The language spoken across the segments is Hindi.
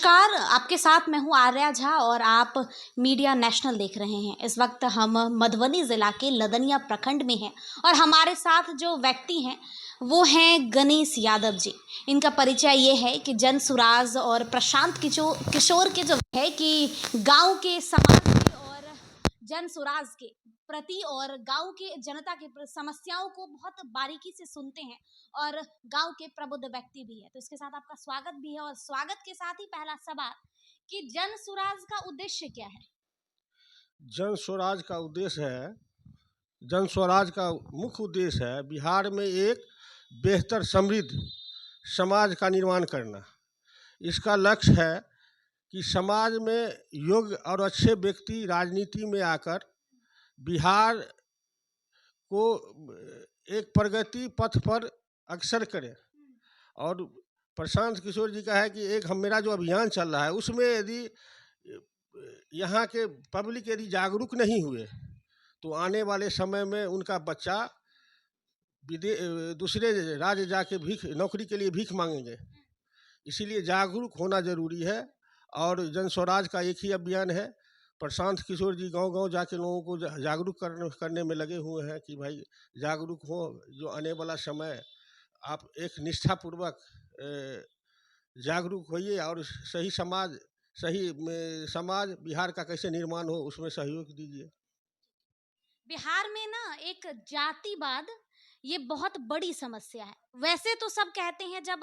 नमस्कार, आपके साथ मैं हूँ आर्या झा और आप मीडिया नेशनल देख रहे हैं। इस वक्त हम मधुबनी ज़िला के लदनिया प्रखंड में हैं और हमारे साथ जो व्यक्ति हैं वो हैं गणेश यादव जी। इनका परिचय ये है कि जन सुराज और प्रशांत किशोर के जो है कि गांव के समाज के और जन सुराज के प्रति और गांव के जनता के समस्याओं को बहुत बारीकी से सुनते हैं और गांव के प्रबुद्ध व्यक्ति भी है। तो इसके साथ आपका स्वागत भी है और स्वागत के साथ ही पहला सवाल कि जन सुराज का उद्देश्य क्या है? जन स्वराज का उद्देश्य है जन स्वराज का मुख्य उद्देश्य है बिहार में एक बेहतर समृद्ध समाज का निर्माण करना। इसका लक्ष्य है कि समाज में योग्य और अच्छे व्यक्ति राजनीति में आकर बिहार को एक प्रगति पथ पर अग्रसर करें। और प्रशांत किशोर जी का है कि एक मेरा जो अभियान चल रहा है उसमें यदि यहाँ के पब्लिक यदि जागरूक नहीं हुए तो आने वाले समय में उनका बच्चा दूसरे राज्य जाके भीख नौकरी के लिए भीख मांगेंगे। इसीलिए जागरूक होना जरूरी है और जन स्वराज का एक ही अभियान है। प्रशांत किशोर जी गांव-गांव जाके लोगों को जागरूक करने में लगे हुए हैं कि भाई जागरूक हो, जो आने वाला समय आप एक निष्ठापूर्वक जागरूक होइए और समाज बिहार का कैसे निर्माण हो उसमें सहयोग दीजिए। बिहार में ना एक जातिवाद ये बहुत बड़ी समस्या है। वैसे तो सब कहते हैं जब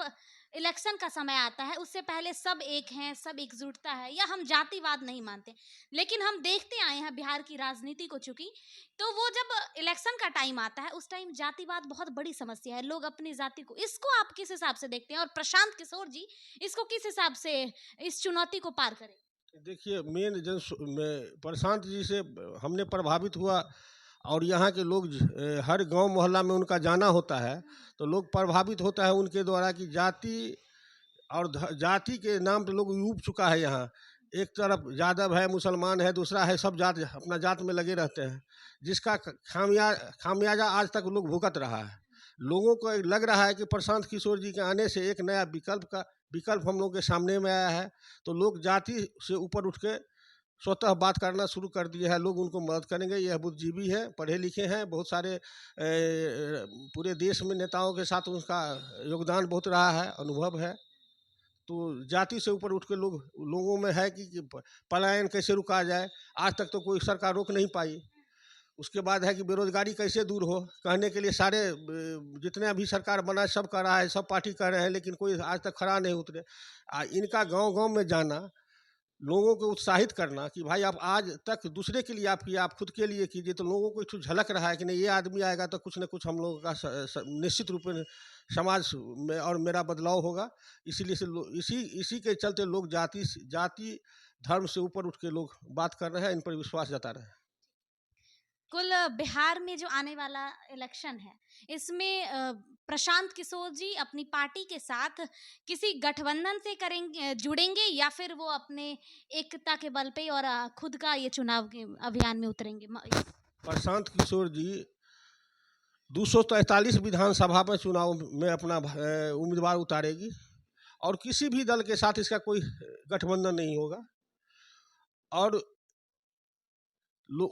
इलेक्शन का समय आता है उससे पहले सब एक हैं, सब एकजुटता है या हम जातिवाद नहीं मानते। लेकिन हम देखते आए हैं बिहार की राजनीति को चूंकि तो वो जब इलेक्शन का टाइम आता है उस टाइम जातिवाद बहुत बड़ी समस्या है। लोग अपनी जाति को इसको आप किस हिसाब से देखते हैं और प्रशांत किशोर जी इसको किस हिसाब से इस चुनौती को पार करें? देखिए प्रशांत जी से हमने प्रभावित हुआ और यहाँ के लोग हर गांव मोहल्ला में उनका जाना होता है तो लोग प्रभावित होता है उनके द्वारा कि जाति के नाम पे लोग ऊब चुका है। यहाँ एक तरफ यादव है, मुसलमान है, दूसरा है, सब जात अपना जात में लगे रहते हैं, जिसका खामियाजा आज तक लोग भुगत रहा है। लोगों को लग रहा है कि प्रशांत किशोर जी के आने से एक नया विकल्प हम लोग के सामने में आया है, तो लोग जाति से ऊपर उठ के स्वतः बात करना शुरू कर दिए हैं। लोग उनको मदद करेंगे। यह बुद्धिजीवी है, पढ़े लिखे हैं, बहुत सारे पूरे देश में नेताओं के साथ उसका योगदान बहुत रहा है, अनुभव है। तो जाति से ऊपर उठ के लोगों में है कि पलायन कैसे रुका जाए। आज तक तो कोई सरकार रोक नहीं पाई। उसके बाद है कि बेरोजगारी कैसे दूर हो, कहने के लिए सारे जितने अभी सरकार बना सब कर रहा है, सब पार्टी कर रहे हैं, लेकिन कोई आज तक खड़ा नहीं उतरे। इनका गांव-गांव में जाना, लोगों को उत्साहित करना कि भाई आप आज तक दूसरे के लिए आप किए, आप खुद के लिए कीजिए, तो लोगों को एक झलक रहा है कि नहीं, ये आदमी आएगा तो कुछ न कुछ हम लोगों का निश्चित रूप में समाज में और मेरा बदलाव होगा। इसीलिए इसी के चलते लोग जाति धर्म से ऊपर उठ के लोग बात कर रहे हैं, इन पर विश्वास जता रहे हैं। कुल बिहार में जो आने वाला इलेक्शन है इसमें प्रशांत किशोर जी अपनी पार्टी के साथ किसी गठबंधन से करेंगे, जुड़ेंगे या फिर वो अपने एकता के बल पे और खुद का ये चुनाव के अभियान में उतरेंगे? प्रशांत किशोर जी 243 विधानसभा में चुनाव में अपना उम्मीदवार उतारेगी और किसी भी दल के साथ इसका कोई गठबंधन नहीं होगा। और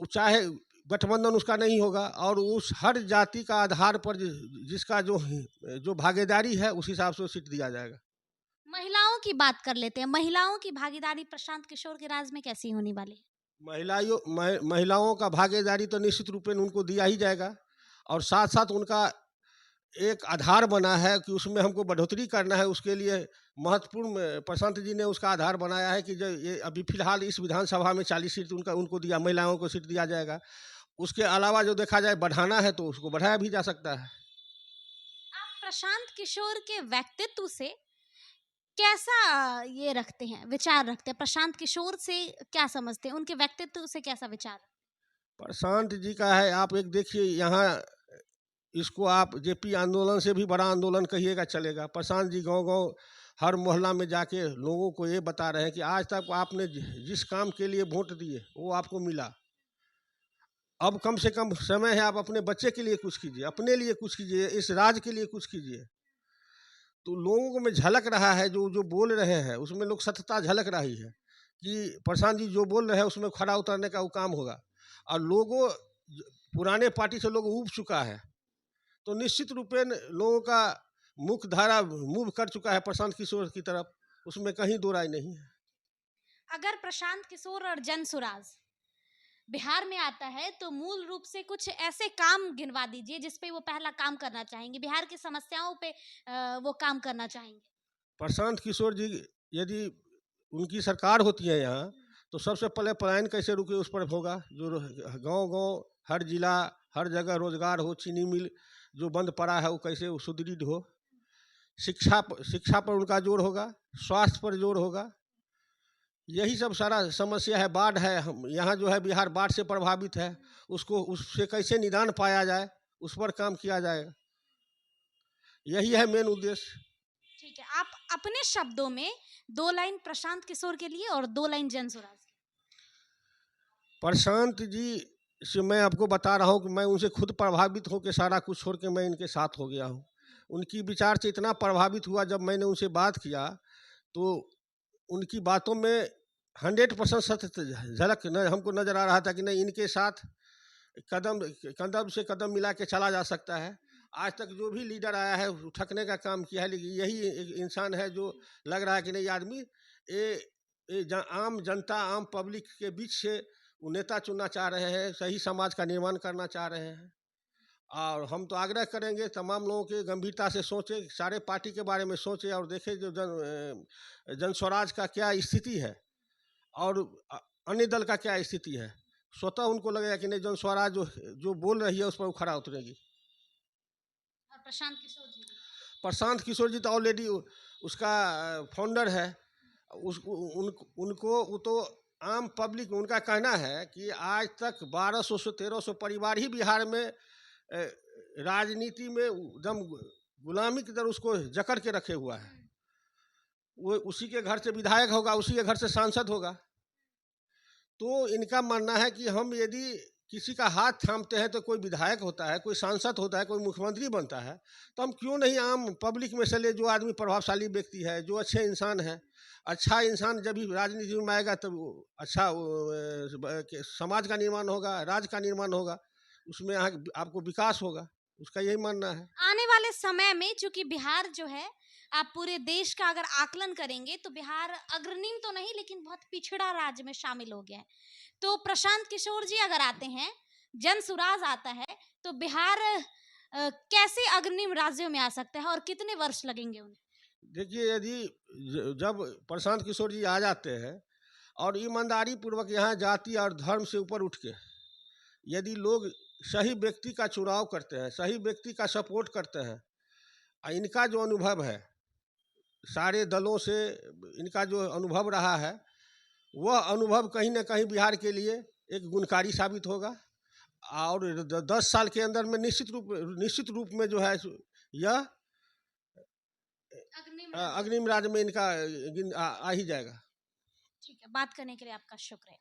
चाहे गठबंधन उसका नहीं होगा और उस हर जाति का आधार पर जिसका जो भागीदारी है उस हिसाब से सीट दिया जाएगा। महिलाओं की बात कर लेते हैं। महिलाओं की भागीदारी प्रशांत किशोर के राज में कैसी होने वाली है? महिलाओं का भागीदारी तो निश्चित रूप में उनको दिया ही जाएगा और साथ साथ उनका एक आधार बना है कि उसमें हमको बढ़ोतरी करना है। उसके लिए महत्वपूर्ण प्रशांत जी ने उसका आधार बनाया है कि जो ये अभी फिलहाल इस विधानसभा में 40 सीट उनको दिया, महिलाओं को सीट दिया जाएगा। उसके अलावा जो देखा जाए बढ़ाना है तो उसको बढ़ाया भी जा सकता है। आप प्रशांत किशोर के व्यक्तित्व से कैसा ये रखते हैं, विचार रखते हैं? प्रशांत किशोर से क्या समझते हैं? उनके व्यक्तित्व से कैसा विचार? प्रशांत जी का है, आप एक देखिए यहाँ इसको आप जेपी आंदोलन से भी बड़ा आंदोलन कहिएगा चलेगा। प्रशांत जी गांव-गांव हर मोहल्ला में जाके लोगों को ये बता रहे हैं कि आज तक आपने जिस काम के लिए वोट दिए वो आपको मिला। अब कम से कम समय है आप अपने बच्चे के लिए कुछ कीजिए, अपने लिए कुछ कीजिए, इस राज्य के लिए कुछ कीजिए। तो लोगों में झलक रहा है, जो जो बोल रहे हैं उसमें लोग सत्यता झलक रही है कि प्रशांत जी जो बोल रहे हैं उसमें खरा उतरने का वो काम होगा। और लोगों पुराने पार्टी से लोग ऊब चुका है, तो निश्चित रूपेण लोगों का मुख्य धारा मूव कर चुका है प्रशांत किशोर की तरफ, उसमें कहीं दो राय नहीं है। अगर प्रशांत किशोर और जनसुराज बिहार में आता है तो मूल रूप से कुछ ऐसे काम गिनवा दीजिए जिस पे वो पहला काम करना चाहेंगे, बिहार की समस्याओं पे वो काम करना चाहेंगे। प्रशांत किशोर जी यदि उनकी सरकार होती है यहाँ, तो सबसे पहले पलायन कैसे रुके उस पर होगा। जो गांव-गांव हर जिला हर जगह रोजगार हो, चीनी मिल जो बंद पड़ा है वो कैसे वो सुदृढ़ हो। शिक्षा पर उनका जोर होगा, स्वास्थ्य पर जोर होगा। यही सब सारा समस्या है। बाढ़ है, हम यहाँ जो है बिहार बाढ़ से प्रभावित है, उसको उससे कैसे निदान पाया जाए उस पर काम किया जाएगा। यही है मेन उद्देश्य। ठीक है, आप अपने शब्दों में 2 लाइन प्रशांत किशोर के लिए और 2 लाइन जनसुराज के। प्रशांत जी से मैं आपको बता रहा हूँ कि मैं उनसे खुद प्रभावित होकर सारा कुछ छोड़ के मैं इनके साथ हो गया हूँ। उनकी विचार से इतना प्रभावित हुआ, जब मैंने उनसे बात किया तो उनकी बातों में 100% सत्य झलक न हमको नज़र आ रहा था कि नहीं, इनके साथ कदम कदम से कदम मिला के चला जा सकता है। आज तक जो भी लीडर आया है उठकने का काम किया है, लेकिन यही एक इंसान है जो लग रहा है कि नहीं, आदमी आम जनता आम पब्लिक के बीच से वो नेता चुनना चाह रहे हैं, सही समाज का निर्माण करना चाह रहे हैं। और हम तो आग्रह करेंगे तमाम लोगों के गंभीरता से सोचें, सारे पार्टी के बारे में सोचें और देखें जो जन स्वराज का क्या स्थिति है और अन्य दल का क्या स्थिति है। स्वतः उनको लगेगा कि नहीं, जन स्वराज जो जो बोल रही है उस पर वो खरा उतरेगी। और प्रशांत किशोर जी, प्रशांत किशोर जी तो ऑलरेडी उसका फाउंडर है। उनको वो तो आम पब्लिक, उनका कहना है कि आज तक 1200 से 1300 परिवार ही बिहार में राजनीति में एकदम गुलामी की तरह उसको जकड़ के रखे हुआ है। वो उसी के घर से विधायक होगा, उसी के घर से सांसद होगा। तो इनका मानना है कि हम यदि किसी का हाथ थामते हैं तो कोई विधायक होता है, कोई सांसद होता है, कोई मुख्यमंत्री बनता है, तो हम क्यों नहीं आम पब्लिक में से ले, जो आदमी प्रभावशाली व्यक्ति है, जो अच्छे इंसान है। अच्छा इंसान जब भी राजनीति में आएगा तब अच्छा समाज का निर्माण होगा, राज्य का निर्माण होगा, उसमें आपको विकास होगा। उसका यही मानना है। आने वाले समय में चूंकि बिहार जो है, आप पूरे देश का अगर आकलन करेंगे तो बिहार अग्रणी तो नहीं लेकिन बहुत पिछड़ा राज्य में शामिल हो गया है। तो प्रशांत किशोर जी अगर आते हैं, जनसुराज आता है, तो बिहार कैसे अग्रणी राज्यों में आ सकता है और कितने वर्ष लगेंगे उन्हें? देखिए, यदि जब प्रशांत किशोर जी आ जाते हैं और ईमानदारी पूर्वक यहाँ जाति और धर्म से ऊपर उठ के यदि लोग सही व्यक्ति का चुनाव करते हैं, सही व्यक्ति का सपोर्ट करते हैं, इनका जो अनुभव है सारे दलों से, इनका जो अनुभव रहा है, वह अनुभव कहीं ना कहीं बिहार के लिए एक गुणकारी साबित होगा। और 10 साल के अंदर में निश्चित रूप में जो है यह अग्निम राज्य में इनका आ ही जाएगा। ठीक है, बात करने के लिए आपका शुक्रिया।